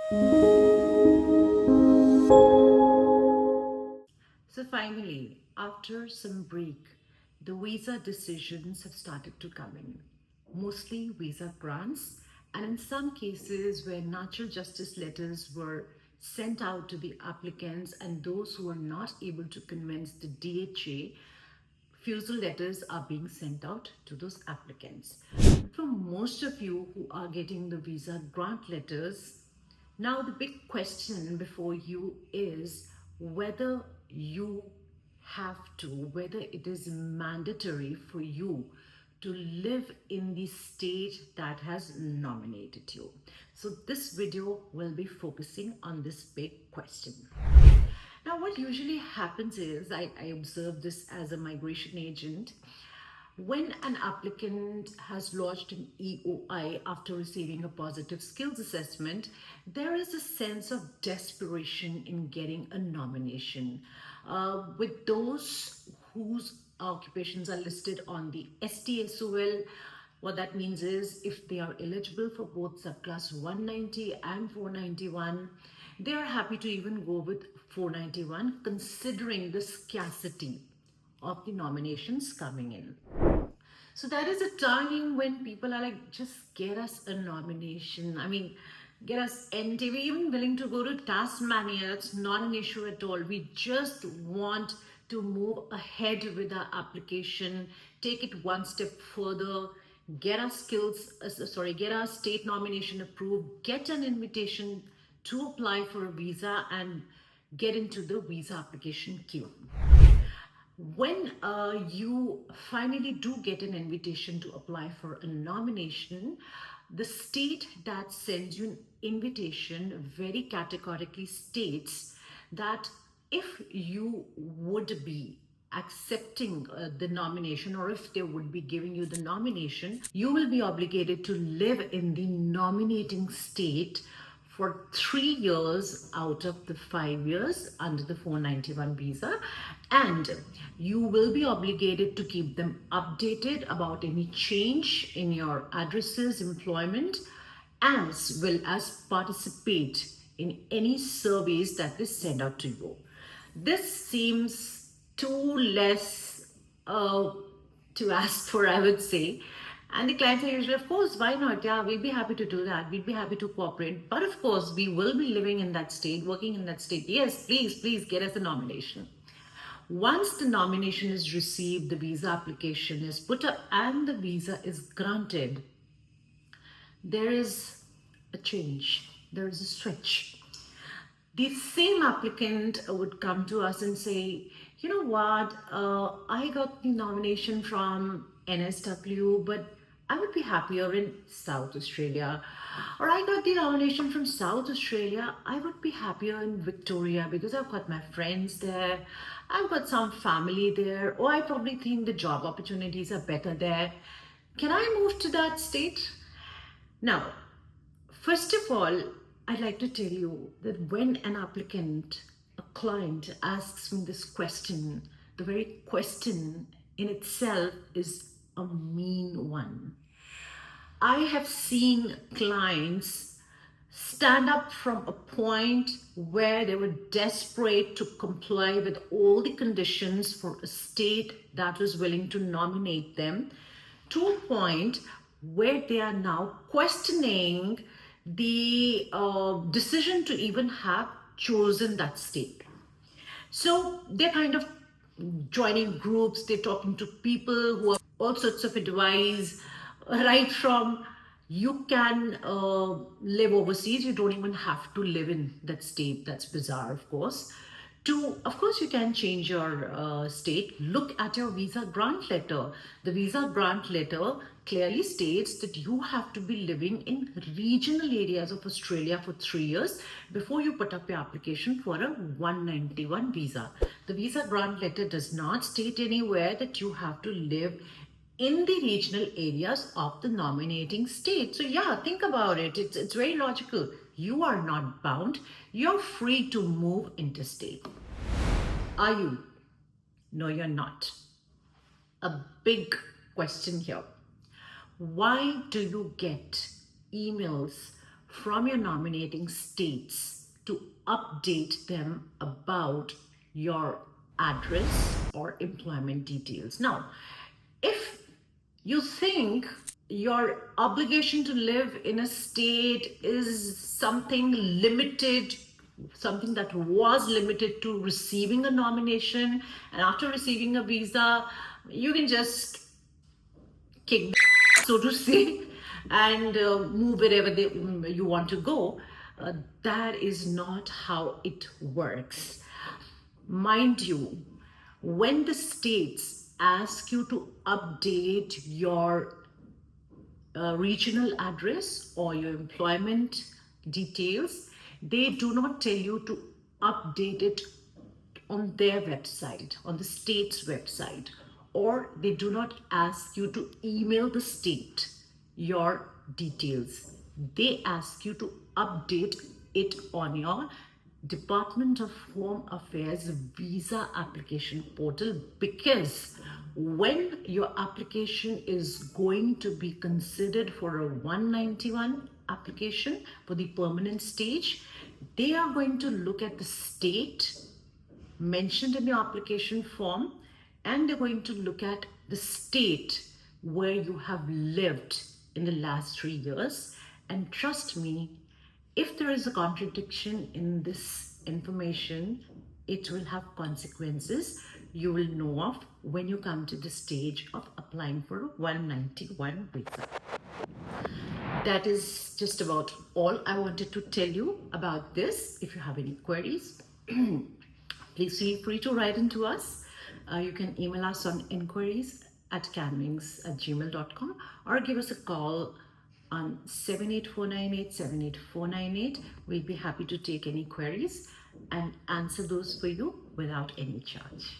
So finally, after some break, the visa decisions have started to come in. Mostly visa grants, and in some cases where natural justice letters were sent out to the applicants and those who were not able to convince the DHA, refusal letters are being sent out to those applicants. For most of you who are getting the visa grant letters, now the big question before you is whether you have to, whether it is mandatory for you to live in the state that has nominated you. So this video will be focusing on this big question. Now, what usually happens is, I observe this as a migration agent, when an applicant has lodged an EOI after receiving a positive skills assessment, there is a sense of desperation in getting a nomination. With those whose occupations are listed on the STSOL, what that means is if they are eligible for both subclass 190 and 491, they are happy to even go with 491 considering the scarcity of the nominations coming in. So that is a time when people are like, just get us a nomination. I mean, get us NT. We're even willing to go to Tasmania. That's not an issue at all. We just want to move ahead with our application, take it one step further, get our get our state nomination approved, get an invitation to apply for a visa and get into the visa application queue. When you finally do get an invitation to apply for a nomination, the state that sends you an invitation very categorically states that if you would be accepting the nomination, or if they would be giving you the nomination, you will be obligated to live in the nominating state for 3 years out of the 5 years under the 491 visa, and you will be obligated to keep them updated about any change in your addresses, employment, as well as participate in any surveys that they send out to you. This seems too less to ask for, I would say. And the clients are usually, of course, why not? Yeah, we'll be happy to do that. We'd be happy to cooperate. But of course, we will be living in that state, working in that state. Yes, please get us a nomination. Once the nomination is received, the visa application is put up and the visa is granted, there is a change. There is a switch. The same applicant would come to us and say, you know what, I got the nomination from NSW, but I would be happier in South Australia. Or I got the nomination from South Australia, I would be happier in Victoria because I've got my friends there, I've got some family there, or I probably think the job opportunities are better there. Can I move to that state? Now, first of all, I'd like to tell you that when an applicant, a client asks me this question, the very question in itself is a mean one. I have seen clients stand up from a point where they were desperate to comply with all the conditions for a state that was willing to nominate them, to a point where they are now questioning the decision to even have chosen that state. So they're kind of joining groups, they're talking to people who have all sorts of advice, right from you can live overseas, you don't even have to live in that state, that's bizarre of course, to, of course, you can change your state. Look at your visa grant letter. The visa grant letter clearly states that you have to be living in regional areas of Australia for 3 years before you put up your application for a 191 visa. The visa grant letter does not state anywhere that you have to live in the regional areas of the nominating state. So yeah, think about it. It's very logical. You are not bound. You're free to move interstate. Are you? No, you're not. A big question here. Why do you get emails from your nominating states to update them about your address or employment details. Now, if you think your obligation to live in a state is something limited, something that was limited to receiving a nomination, and after receiving a visa, you can just kick the so to say, and move wherever you want to go. That is not how it works. Mind you, when the states ask you to update your regional address or your employment details, they do not tell you to update it on their website, on the state's website, or they do not ask you to email the state your details. They ask you to update it on your Department of Home Affairs visa application portal, because when your application is going to be considered for a 191 application for the permanent stage, they are going to look at the state mentioned in your application form, and they're going to look at the state where you have lived in the last 3 years. And trust me, if there is a contradiction in this information, it will have consequences you will know of when you come to the stage of applying for a 191 visa. That is just about all I wanted to tell you about this. If you have any queries, please feel free to write into us. You can email us on inquiries@caanwings@gmail.com, or give us a call on 78498. We'll be happy to take any queries and answer those for you without any charge.